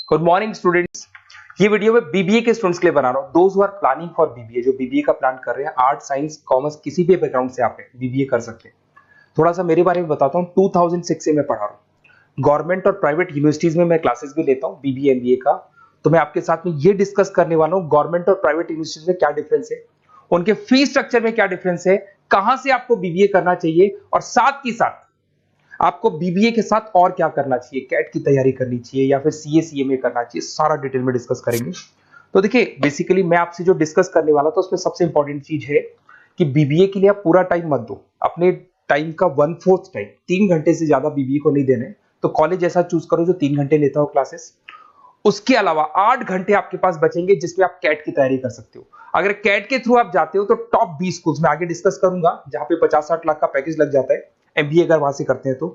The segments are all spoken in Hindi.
Good morning students. ये वीडियो मैं बीबीए के स्टूडेंट्स के लिए बना रहा हूँ। Those who are planning for BBA, जो बीबीए का प्लान कर रहे हैं, आर्ट साइंस कॉमर्स किसी भी बैकग्राउंड से आप बीबीए कर सकते हैं। थोड़ा सा मेरे बारे में बताता हूँ। 2006 से मैं पढ़ा रहा हूँ। गवर्नमेंट और प्राइवेट यूनिवर्सिटीज में मैं क्लासेस भी लेता हूँ बीबीए एमबीए का। तो मैं आपके साथ में ये डिस्कस करने वाला हूँ गवर्नमेंट और प्राइवेट यूनिवर्सिटीज में क्या डिफरेंस है, उनके फीस स्ट्रक्चर में क्या डिफरेंस है, कहां से आपको बीबीए करना चाहिए और साथ ही साथ आपको बीबीए के साथ और क्या करना चाहिए, कैट की तैयारी करनी चाहिए या फिर सीए सीएमए करना चाहिए, सारा डिटेल में डिस्कस करेंगे। तो देखिए, बेसिकली मैं आपसे जो डिस्कस करने वाला था उसमें सबसे इंपॉर्टेंट चीज है कि बीबीए के लिए आप पूरा टाइम मत दो। अपने टाइम का 1/4 टाइम, 3 घंटे से ज्यादा बीबीए को नहीं देने। तो कॉलेज ऐसा चूज करो जो 3 घंटे लेता हो क्लासेस। उसके अलावा 8 घंटे आपके पास बचेंगे जिसमें आप कैट की तैयारी कर सकते हो। अगर कैट के थ्रू आप जाते हो तो टॉप 20 स्कूल्स में आगे डिस्कस करूंगा, जहां पे 50-60 लाख का पैकेज लग जाता है। एमबीए अगर वहां से करते हैं तो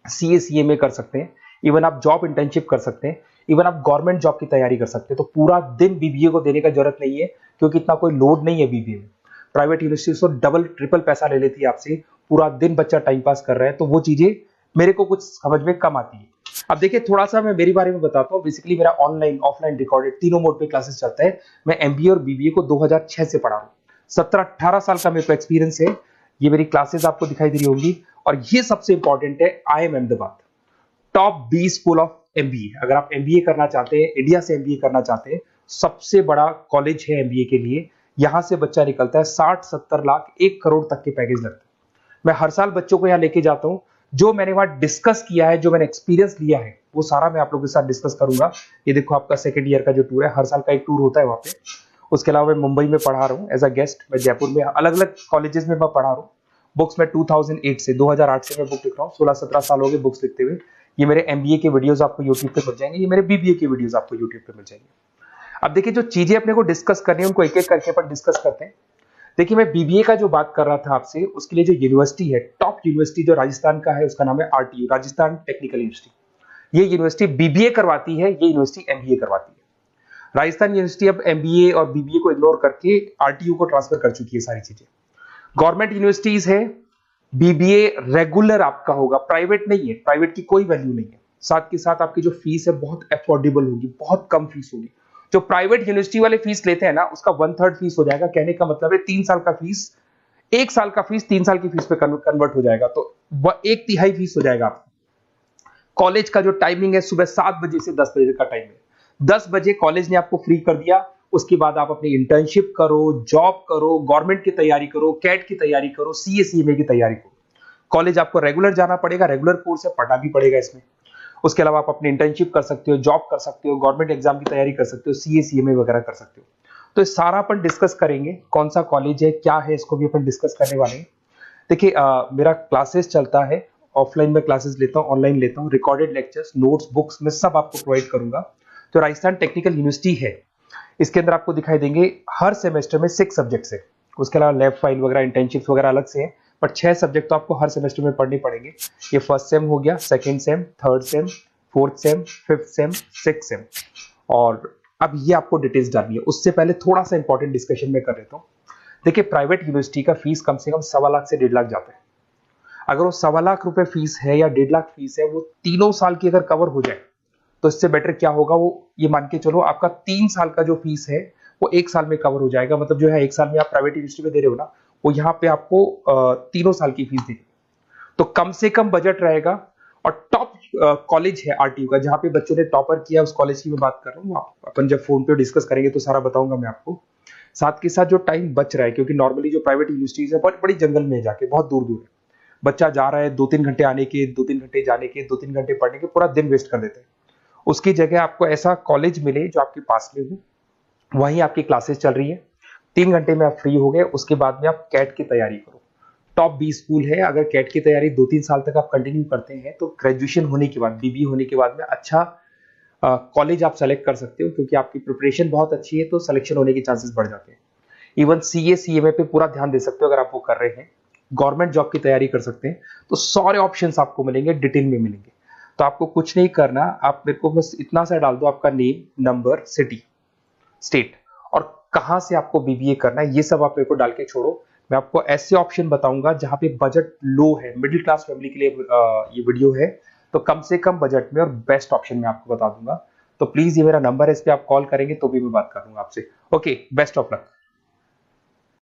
सीए सीएमए कर सकते हैं, इवन आप जॉब इंटर्नशिप कर सकते हैं, इवन आप गवर्नमेंट जॉब की तैयारी कर सकते हैं। तो पूरा दिन बीबीए को देने का जरूरत नहीं है, क्योंकि इतना कोई लोड नहीं है बीबीए में। प्राइवेट यूनिवर्सिटी तो डबल ट्रिपल पैसा ले लेती है आपसे, पूरा दिन बच्चा टाइम पास कर रहा है। तो वो चीजें मेरे को कुछ समझ में कम आती है। अब देखिए, थोड़ा सा मैं मेरे बारे में बताता हूँ। बेसिकली मेरा ऑनलाइन ऑफलाइन रिकॉर्डेड तीनों मोड पे क्लासेस चलता है। मैं एमबीए और बीबीए को 2006 से पढ़ा रहा हूँ। 17-18 साल का मेरे को एक्सपीरियंस है। ये मेरी क्लासेस आपको दिखाई दे रही होंगी। और ये सबसे इंपॉर्टेंट है, IIM Ahmedabad top 20 school of MBA. अगर आप एमबीए करना चाहते हैं, इंडिया से एमबीए करना चाहते हैं, सबसे बड़ा कॉलेज है एमबीए के लिए। यहां से बच्चा निकलता है 60-70 लाख 1 करोड़ तक के पैकेज लगते हैं। मैं हर साल बच्चों को यहाँ लेके जाता हूँ। जो मैंने वहां डिस्कस किया है, जो मैंने एक्सपीरियंस लिया है, वो सारा मैं आप लोगों के साथ डिस्कस करूंगा। ये देखो, आपका सेकंड ईयर का जो टूर है, हर साल का एक टूर होता है वहां पे। उसके अलावा मैं मुंबई में पढ़ा रहा हूँ एज अ गेस्ट। मैं जयपुर में अलग अलग कॉलेजेस में मैं पढ़ा रहा हूँ। बुक्स में 2008 से मैं बुक लिख रहा हूँ। 16-17 साल हो गए बुक्स लिखते हुए। ये मेरे एमबीए के वीडियोस आपको यूट्यूब पे मिल जाएंगे, ये मेरे बीबीए के वीडियोस आपको यूट्यूब पे मिल जाएंगे। अब देखिए, जो चीजें अपने को डिस्कस करनी है उनको एक एक करके अपन डिस्कस करते हैं। देखिए, मैं बीबीए का जो बात कर रहा था आपसे, उसके लिए जो यूनिवर्सिटी है, टॉप यूनिवर्सिटी जो राजस्थान का है, उसका नाम है आरटीयू, राजस्थान टेक्निकल यूनिवर्सिटी। ये यूनिवर्सिटी बीबीए करवाती है, ये यूनिवर्सिटी एमबीए करवाती है। राजस्थान यूनिवर्सिटी अब एमबीए और बीबीए को इग्नोर करके आरटीयू को ट्रांसफर कर चुकी है सारी चीजें। गवर्नमेंट यूनिवर्सिटीज है, बीबीए रेगुलर आपका होगा, प्राइवेट नहीं है। प्राइवेट की कोई वैल्यू नहीं है। साथ के साथ आपकी जो फीस है बहुत अफोर्डेबल होगी, बहुत कम फीस होगी। जो प्राइवेट यूनिवर्सिटी वाले फीस लेते हैं ना, उसका 1/3 फीस हो जाएगा। कहने का मतलब है 3 साल का फीस, 1 साल का फीस 3 साल की फीस पे कन्वर्ट हो जाएगा। तो 1/3 फीस हो जाएगा आपका। कॉलेज का जो टाइमिंग है, सुबह 7 बजे से 10 बजे का टाइम है। 10 बजे कॉलेज ने आपको फ्री कर दिया। उसके बाद आप अपनी इंटर्नशिप करो, जॉब करो, गवर्नमेंट की तैयारी करो, कैट की तैयारी करो, सीए सीएमए की तैयारी करो। कॉलेज आपको रेगुलर जाना पड़ेगा, रेगुलर कोर्स है, पढ़ना भी पड़ेगा इसमें। उसके अलावा आप अपनी इंटर्नशिप कर सकते हो, जॉब कर सकते हो, गवर्नमेंट एग्जाम की तैयारी कर सकते हो, सीए सीएमए वगैरह कर सकते हो। तो ये सारा अपन डिस्कस करेंगे। कौन सा कॉलेज है, क्या है, इसको भी अपन डिस्कस करने वाले हैं। देखिए, मेरा क्लासेस चलता है, ऑफलाइन में क्लासेस लेता हूँ, ऑनलाइन लेता हूँ। रिकॉर्डेड लेक्चर्स, नोट्स, बुक्स में सब आपको प्रोवाइड करूंगा। तो राजस्थान टेक्निकल यूनिवर्सिटी है, इसके अंदर आपको दिखाई देंगे हर सेमेस्टर में 6 सब्जेक्ट्स है। उसके अलावा लैब फाइल वगैरह, इंटर्नशिप्स वगैरह अलग से है, पर 6 सब्जेक्ट तो आपको हर सेमेस्टर में पढ़ने पड़ेंगे। ये फर्स्ट सेम हो गया, second same, third same, fourth same, fifth sem, sixth same. और अब ये आपको डिटेल्स डालनी है। उससे पहले थोड़ा सा इंपॉर्टेंट डिस्कशन में कर देता हूँ। देखिए, प्राइवेट यूनिवर्सिटी का फीस कम से कम 1.25 लाख से 1.5 लाख जाता है। अगर वो 1.25 लाख रुपए फीस है या 1.5 लाख फीस है, वो तीनों साल की अगर कवर हो जाए, तो इससे बेटर क्या होगा, वो ये मान के चलो आपका 3 साल का जो फीस है वो 1 साल में कवर हो जाएगा। मतलब जो है 1 साल में आप प्राइवेट यूनिवर्सिटी में दे रहे हो ना, वो यहाँ पे आपको तीनों साल की फीस देगी। तो कम से कम बजट रहेगा। और टॉप कॉलेज है आरटीयू का, जहां पे बच्चों ने टॉपर किया, उस कॉलेज की मैं बात कर रहा हूँ। अपन जब फोन पे डिस्कस करेंगे तो सारा बताऊंगा मैं आपको। साथ के साथ जो टाइम बच रहा है, क्योंकि नॉर्मली जो प्राइवेट यूनिवर्सिटीज है बहुत बड़ी जंगल में जाके, बहुत दूर दूर है, बच्चा जा रहा है, 2-3 घंटे आने के, 2-3 घंटे जाने के, 2-3 घंटे पढ़ने के, पूरा दिन वेस्ट कर देते हैं। उसकी जगह आपको ऐसा कॉलेज मिले जो आपके पास में हो, वहीं आपकी क्लासेस चल रही है, 3 घंटे में आप फ्री हो गए। उसके बाद में आप कैट की तैयारी करो। टॉप 20 स्कूल है। अगर कैट की तैयारी 2-3 साल तक आप कंटिन्यू करते हैं, तो ग्रेजुएशन होने के बाद, बीबीए होने के बाद में अच्छा कॉलेज आप सेलेक्ट कर सकते हो, क्योंकि आपकी प्रिपरेशन बहुत अच्छी है, तो सिलेक्शन होने के चांसेस बढ़ जाते हैं। इवन सीए सीएमए पे पूरा ध्यान दे सकते हो अगर आप वो कर रहे हैं। गवर्नमेंट जॉब की तैयारी कर सकते हैं। तो सारे ऑप्शंस आपको मिलेंगे, डिटेल में मिलेंगे। तो आपको कुछ नहीं करना, आप मेरे को बस इतना सा डाल दो, आपका नेम, नंबर, सिटी, स्टेट और कहां से आपको बीबीए करना है, ये सब आप मेरे को डाल के छोड़ो। मैं आपको ऐसे ऑप्शन बताऊंगा जहां पे बजट लो है, मिडिल क्लास फैमिली के लिए ये वीडियो है। तो कम से कम बजट में और बेस्ट ऑप्शन मैं आपको बता दूंगा। तो प्लीज ये मेरा नंबर है, इस पे आप कॉल करेंगे तो भी मैं बात करूंगा आपसे। Okay, best of luck.